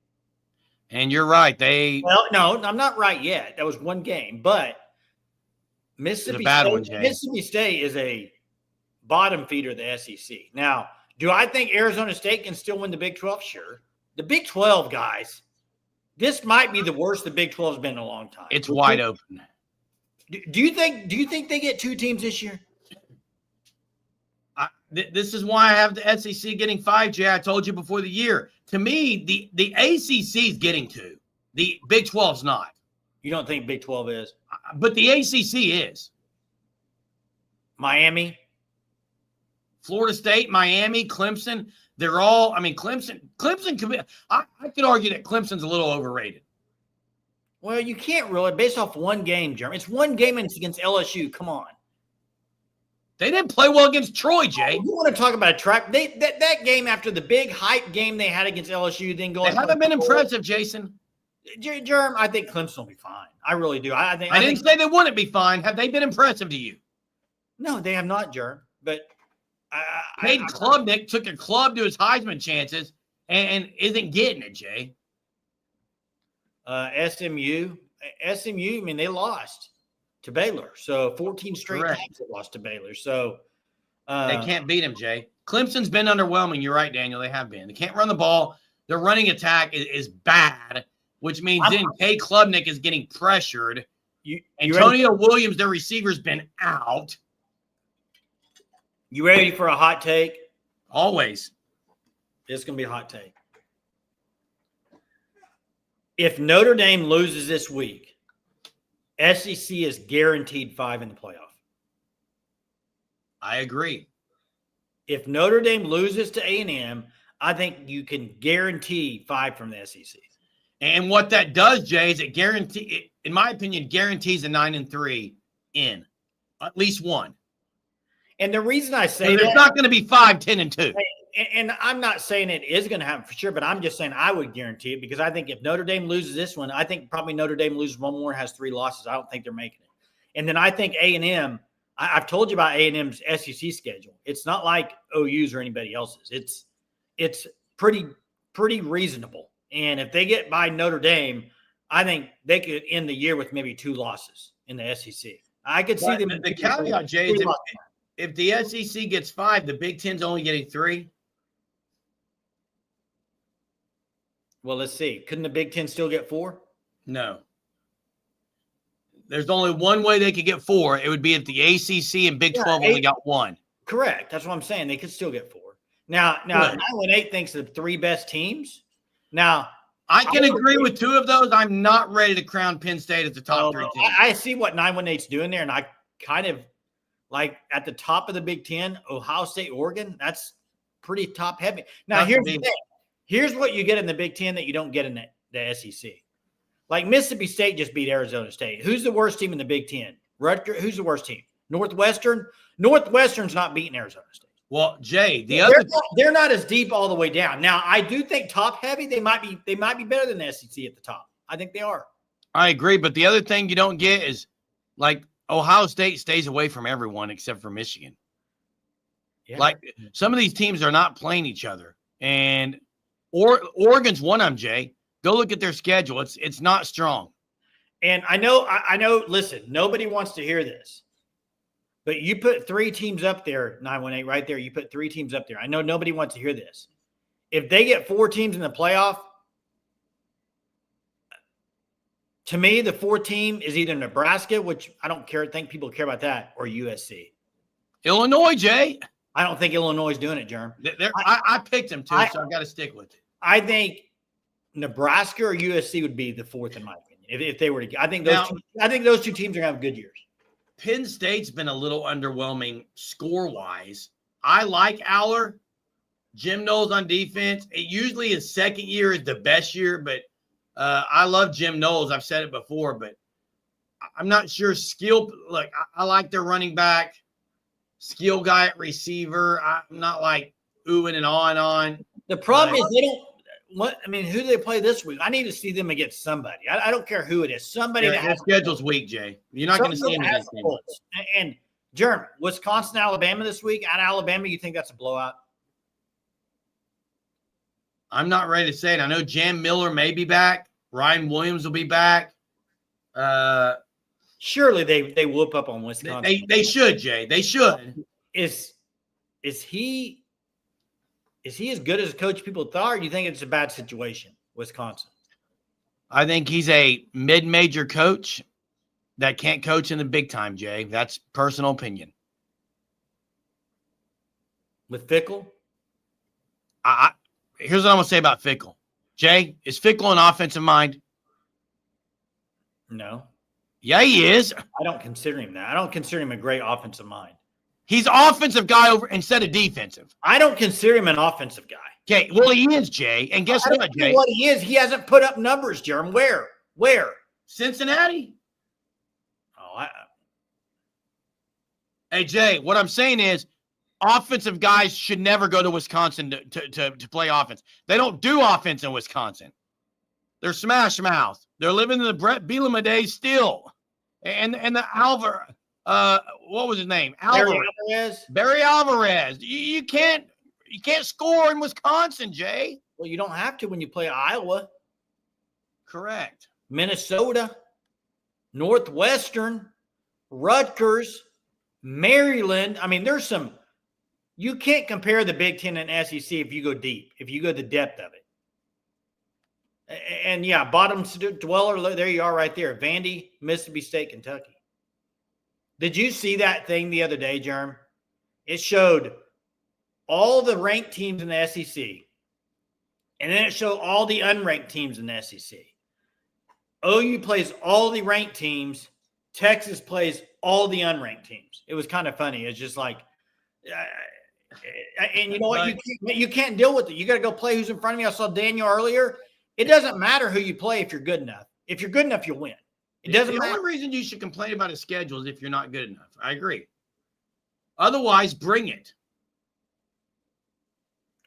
And you're right. Well, no, I'm not right yet. That was one game, but Mississippi State is a bottom feeder of the SEC. Now, do I think Arizona State can still win the Big 12? Sure. The Big 12, guys, this might be the worst the Big 12 has been in a long time. It's wide open. Do you think they get 2 teams this year? This is why I have the SEC getting 5, Jay. I told you before the year. To me, the ACC is getting 2. The Big 12's not. You don't think Big 12 is? But the ACC is. Miami? Florida State, Miami, Clemson. They're all, I mean, Clemson, I could argue that Clemson's a little overrated. Well, you can't really, based off one game, Jeremy. It's one game and it's against LSU. Come on. They didn't play well against Troy, Jay. You want to talk about a track? That game after the big hype game they had against LSU, then go. They haven't been impressive, Jason. Jerm, I think Clemson will be fine. I really do. I didn't say they wouldn't be fine. Have they been impressive to you? No, they have not, Jerm. But Cade Klubnik took a club to his Heisman chances and isn't getting it, Jay. SMU. I mean, they lost to Baylor. So 14 straight times they lost to Baylor. So they can't beat him, Jay. Clemson's been underwhelming. You're right, Daniel. They have been. They can't run the ball. Their running attack is bad, which means then Cade Klubnik is getting pressured. Antonio Williams, their receiver's been out. You ready for a hot take? Always. It's going to be a hot take. If Notre Dame loses this week, SEC is guaranteed 5 in the playoff. I agree. If Notre Dame loses to A&M, I think you can guarantee 5 from the SEC. And what that does, Jay, is in my opinion, guarantees a 9-3 in at least one. And the reason I say there's not going to be 5, 10, and 2. And I'm not saying it is going to happen for sure, but I'm just saying I would guarantee it because I think if Notre Dame loses this one, I think probably Notre Dame loses one more and has 3 losses. I don't think they're making it. And then I think A&M, I've told you about A&M's SEC schedule. It's not like OU's or anybody else's. It's pretty reasonable. And if they get by Notre Dame, I think they could end the year with maybe 2 losses in the SEC. I could see them. The caveat, Jay, is if the SEC gets 5, the Big Ten's only getting 3. Well, let's see. Couldn't the Big Ten still get 4? No. There's only one way they could get 4. It would be if the ACC and Big 12 only got 1. Correct. That's what I'm saying. They could still get 4. Now 918 thinks the 3 best teams. Now, I can agree with 2 of those. I'm not ready to crown Penn State as the top 3 team. I see what 918's doing there, and I kind of like at the top of the Big Ten, Ohio State, Oregon. That's pretty top heavy. Now, here's the thing. Here's what you get in the Big Ten that you don't get in the SEC. Like Mississippi State just beat Arizona State. Who's the worst team in the Big Ten? Rutgers. Who's the worst team? Northwestern. Northwestern's not beating Arizona State. Well, Jay, they're not as deep all the way down. Now, I do think top heavy. They might be better than the SEC at the top. I think they are. I agree, but the other thing you don't get is like Ohio State stays away from everyone except for Michigan. Yeah. Like some of these teams are not playing each other, and Oregon's one of them, Jay. Go look at their schedule. It's not strong. And I know, listen, nobody wants to hear this. But you put 3 teams up there, 918 right there. You put 3 teams up there. I know nobody wants to hear this. If they get 4 teams in the playoff, to me, the 4th team is either Nebraska, which I don't think people care about that, or USC. Illinois, Jay. I don't think Illinois is doing it, Jerm. I picked them too, so I've got to stick with it. I think Nebraska or USC would be the 4th in my opinion. If they were to, I think those two teams are going to have good years. Penn State's been a little underwhelming score-wise. I like Aller. Jim Knowles on defense. It usually his second year is the best year, but I love Jim Knowles. I've said it before, but I'm not sure skill. Look, I like their running back, skill guy at receiver. I'm not like oohing and on. The problem is they don't. Who do they play this week? I need to see them against somebody. I don't care who it is. Somebody that has schedule's weak, Jay. You're not going to see them against them. And Jeremy, Wisconsin, Alabama this week. At Alabama, you think that's a blowout? I'm not ready to say it. I know Jam Miller may be back. Ryan Williams will be back. Surely they whoop up on Wisconsin. They should, Jay. They should. Is he as good as a coach people thought, or do you think it's a bad situation, Wisconsin? I think he's a mid-major coach that can't coach in the big time, Jay. That's personal opinion. With Fickle? Here's what I'm going to say about Fickle. Jay, is Fickle an offensive mind? No. Yeah, he is. I don't consider him that. I don't consider him a great offensive mind. He's offensive guy over instead of defensive. I don't consider him an offensive guy. Okay, well, he is, Jay. And guess what, Jay? What he is, he hasn't put up numbers, Jeremy. Where? Cincinnati. Oh, Hey, Jay, what I'm saying is offensive guys should never go to Wisconsin to play offense. They don't do offense in Wisconsin. They're smash mouth. They're living in the Brett Bielema days still. And the Alvar, what was his name? Alvarez. Barry Alvarez. You can't score in Wisconsin, Jay. Well, you don't have to when you play Iowa. Correct. Minnesota, Northwestern, Rutgers, Maryland. I mean, there's some. You can't compare the Big Ten and SEC if you go deep, if you go the depth of it. And yeah, bottom dweller, there you are right there. Vandy, Mississippi State, Kentucky. Did you see that thing the other day, Jerm? It showed all the ranked teams in the SEC. And then it showed all the unranked teams in the SEC. OU plays all the ranked teams. Texas plays all the unranked teams. It was kind of funny. It's just like, and you know what? You can't deal with it. You got to go play who's in front of me. I saw Daniel earlier. It doesn't matter who you play if you're good enough. If you're good enough, you'll win. It doesn't matter. The only reason you should complain about a schedule is if you're not good enough. I agree. Otherwise, bring it.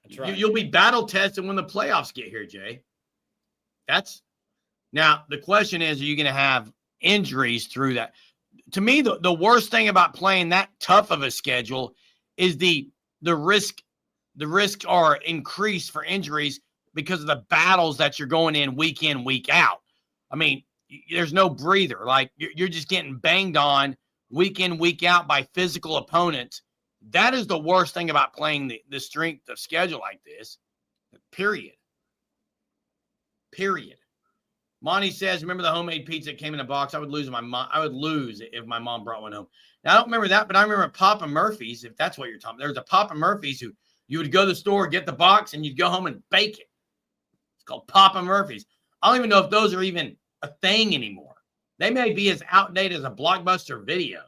That's right. You'll be battle tested when the playoffs get here, Jay. Now the question is, are you going to have injuries through that? To me, the worst thing about playing that tough of a schedule is the risk. The risks are increased for injuries because of the battles that you're going in, week out. I mean, there's no breather. Like you're just getting banged on week in, week out by physical opponents. That is the worst thing about playing the strength of schedule like this. Period. Monty says, remember the homemade pizza that came in a box? I would lose if my mom brought one home. Now, I don't remember that, but I remember Papa Murphy's, if that's what you're talking about. There was a Papa Murphy's who you would go to the store, get the box, and you'd go home and bake it. It's called Papa Murphy's. I don't even know if those are even a thing anymore. They may be as outdated as a Blockbuster video.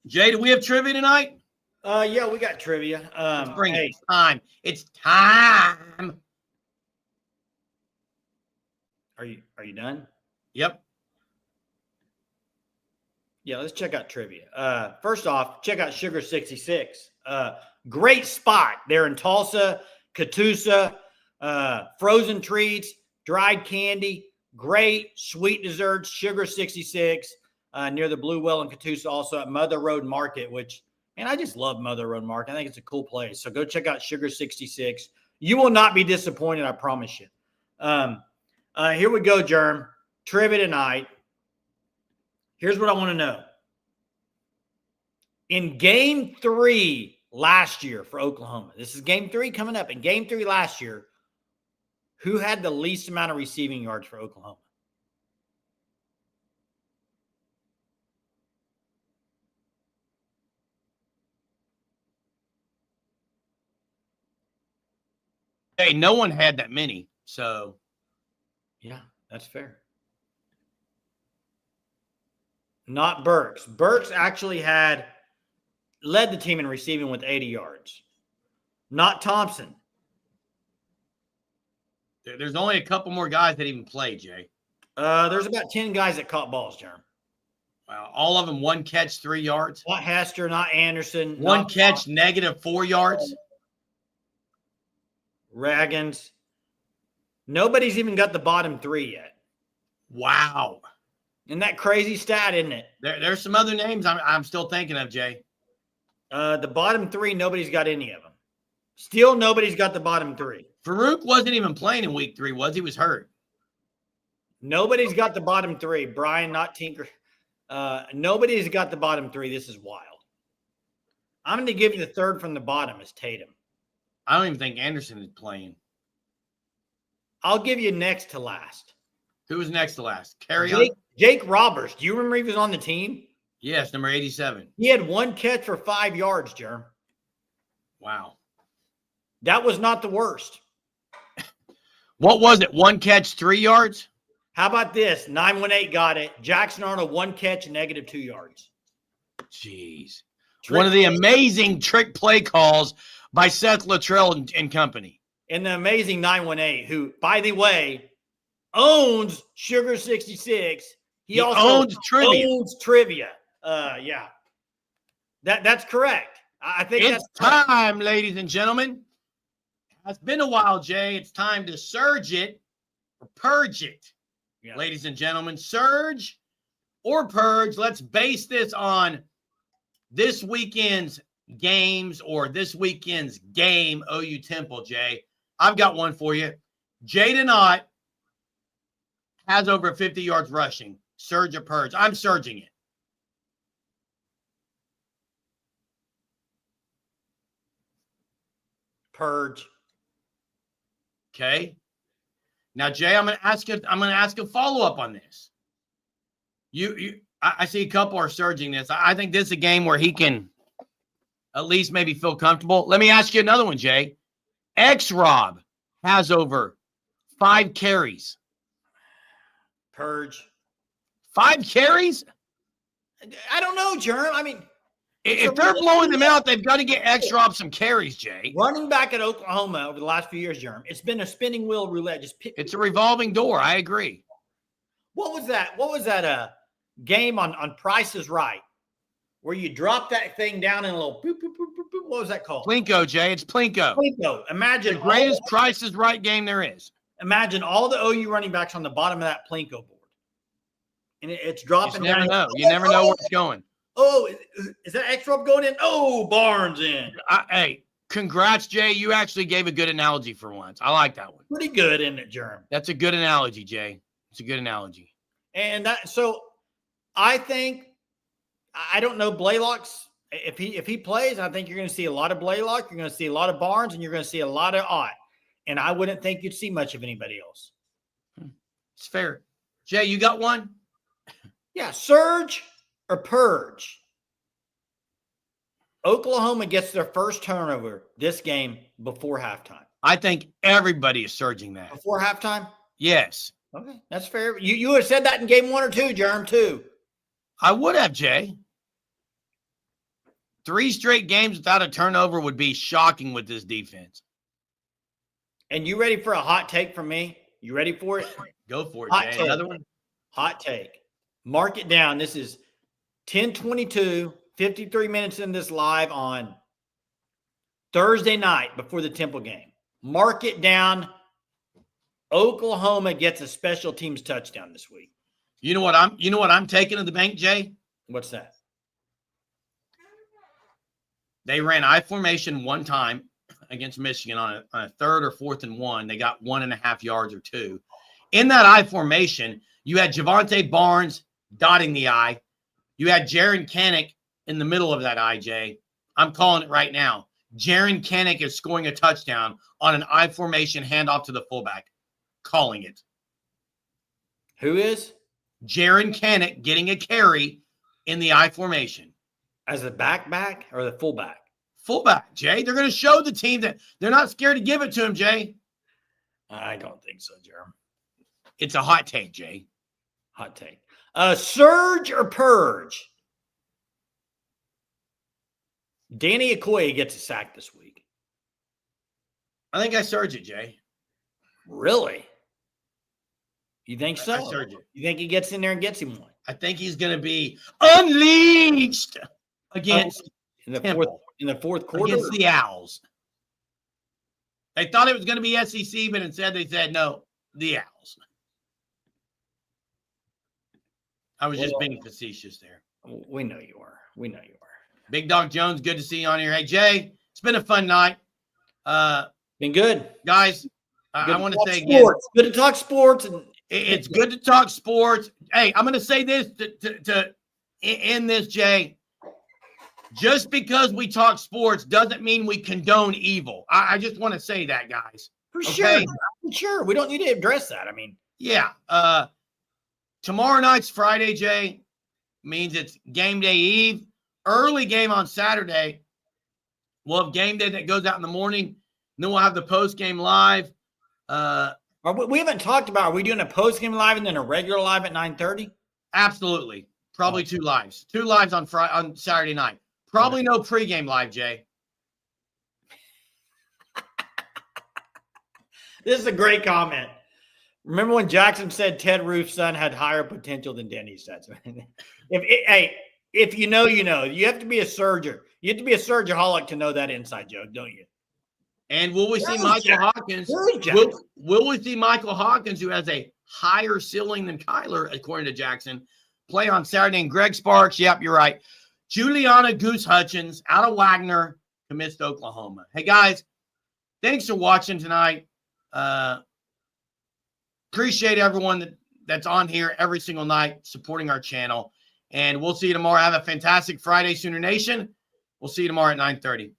Jay, do we have trivia tonight? Yeah, we got trivia. Let's bring it. It's time. Are you done? Yep. Yeah, let's check out trivia. First off, check out Sugar 66. Great spot there in Tulsa, Catoosa. Frozen treats, dried candy, great sweet desserts. Sugar 66 near the Blue Well in Catoosa, also at Mother Road Market, which, man, I just love Mother Road Market. I think it's a cool place. So go check out Sugar 66. You will not be disappointed, I promise you. Here we go, Germ. Trivia tonight. Here's what I want to know. In Game 3 last year for Oklahoma, this is Game 3 coming up. In Game 3 last year, who had the least amount of receiving yards for Oklahoma? Hey, no one had that many, so. Yeah, that's fair. Not Burks. Burks actually led the team in receiving with 80 yards. Not Thompson. There's only a couple more guys that even play, Jay. There's about 10 guys that caught balls, Jeremy. Wow, all of them 1 catch, 3 yards. Not Hester, not Anderson. One not catch, Thompson. -4 yards. Raggins. Nobody's even got the bottom 3 yet. Wow. Isn't that crazy stat, isn't it? There's some other names I'm still thinking of, Jay. The bottom 3, nobody's got any of them. Still, nobody's got the bottom 3. Farouk wasn't even playing in week 3, was he? Was hurt. Nobody's got the bottom 3. Brian, not Tinker. Nobody's got the bottom 3. This is wild. I'm going to give you the third from the bottom is Tatum. I don't even think Anderson is playing. I'll give you next to last. Who was next to last? Carry on. Jake Roberts. Do you remember he was on the team? Yes, number 87. He had 1 catch for 5 yards, Jerm. Wow. That was not the worst. What was it? 1 catch, 3 yards? How about this? 918 got it. Jackson Arnold, 1 catch, -2 yards. Jeez. Trick One of the play. amazing trick play calls by Seth Luttrell and company. And the amazing 918, who, by the way, owns Sugar 66. He also owns trivia. Yeah. That's correct. I think It's that's time, ladies and gentlemen. It's been a while, Jay. It's time to surge it or purge it. Yeah. Ladies and gentlemen, surge or purge. Let's base this on this weekend's games or this weekend's game, OU Temple, Jay. I've got one for you. Jaden Ott has over 50 yards rushing. Surge or purge? I'm surging it. Purge. Okay. Now, Jay, I'm going to ask a follow-up on this. I see a couple are surging this. I think this is a game where he can at least maybe feel comfortable. Let me ask you another one, Jay. X-Rob has over 5 carries. Purge. 5 carries? I don't know, Jerm. I mean, if they're blowing them out, they've got to get X-Rob some carries, Jay. running back at Oklahoma over the last few years, Jerm, it's been a spinning wheel roulette. It's a revolving door. I agree. What was that? What was that game on Price is Right where you drop that thing down in a little boop, boop, boop, boop, boop. What was that called? Plinko, Jay. It's Plinko. Plinko. Imagine The greatest Price is Right game there is. Imagine all the OU running backs on the bottom of that Plinko board. And it's dropping You never down. know. You never know where it's going. Oh, is that X-Rob going in? Oh, Barnes in. Hey, congrats, Jay. You actually gave a good analogy for once. I like that one. Pretty good, isn't it, Jerm? That's a good analogy, Jay. It's a good analogy. And so I think, I don't know Blaylock's, if he plays, I think you're going to see a lot of Blaylock, you're going to see a lot of Barnes, and you're going to see a lot of Ott. And I wouldn't think you'd see much of anybody else. It's fair. Jay, you got one? Yeah, surge or purge. Oklahoma gets their first turnover this game before halftime. I think everybody is surging that. Before halftime? Yes. Okay, that's fair. You would have said that in game 1 or 2, Jerm, too. I would have, Jay. 3 straight games without a turnover would be shocking with this defense. And you ready for a hot take from me? You ready for it? Go for it, Hot Jay. take. Another one? Hot take. Mark it down. This is 10:22, 53 minutes in this live on Thursday night before the Temple game. Mark it down. Oklahoma gets a special teams touchdown this week. You know what I'm taking to the bank, Jay? What's that? They ran I formation one time against Michigan on a 3rd or 4th and 1. They got 1.5 yards or 2. In that I formation, you had Javonte Barnes dotting the I. You had Jaron Kanik in the middle of that I, Jay. I'm calling it right now. Jaron Kanik is scoring a touchdown on an I formation handoff to the fullback. Calling it. Who is? Jaron Kanik getting a carry in the I formation. As the back or the fullback? Fullback, Jay. They're going to show the team that they're not scared to give it to him, Jay. I don't think so, Jeremy. It's a hot take, Jay. Hot take. Surge or purge? Danny Okoye gets a sack this week. I think I surge it, Jay. Really? You think so? I surge it. You think he gets in there and gets him one? I think he's going to be unleashed against in the fourth quarter against the Owls. They thought it was going to be SEC, but instead they said no, the Owls. I was just being facetious there. We know you are. We know you are. Big Dog Jones, good to see you on here. Hey, Jay, it's been a fun night. Been good. Guys, I want to say again. Good to talk sports. And it's good to talk sports. Hey, I'm going to say this to end this, Jay. Just because we talk sports doesn't mean we condone evil. I just want to say that, guys. For sure. For sure. We don't need to address that. I mean. Yeah. Tomorrow night's Friday, Jay. means it's game day eve. Early game on Saturday. We'll have game day that goes out in the morning. Then we'll have the post game live. We haven't talked about, are we doing a post game live and then a regular live at 9:30? Absolutely. Probably two lives. Two lives on Saturday night. Probably no pregame live, Jay. This is a great comment. Remember when Jackson said Ted Roof's son had higher potential than Denny said? If you know, you know. You have to be a surgeon. You have to be a surgeaholic to know that inside joke, don't you? And will we see Michael Hawkins? Will we see Michael Hawkins, who has a higher ceiling than Kyler, according to Jackson, play on Saturday? And Greg Sparks, yep, you're right. Juliana Goose Hutchins out of Wagner commits to Oklahoma. Hey, guys, thanks for watching tonight. Appreciate everyone that's on here every single night supporting our channel. And we'll see you tomorrow. Have a fantastic Friday, Sooner Nation. We'll see you tomorrow at 9:30.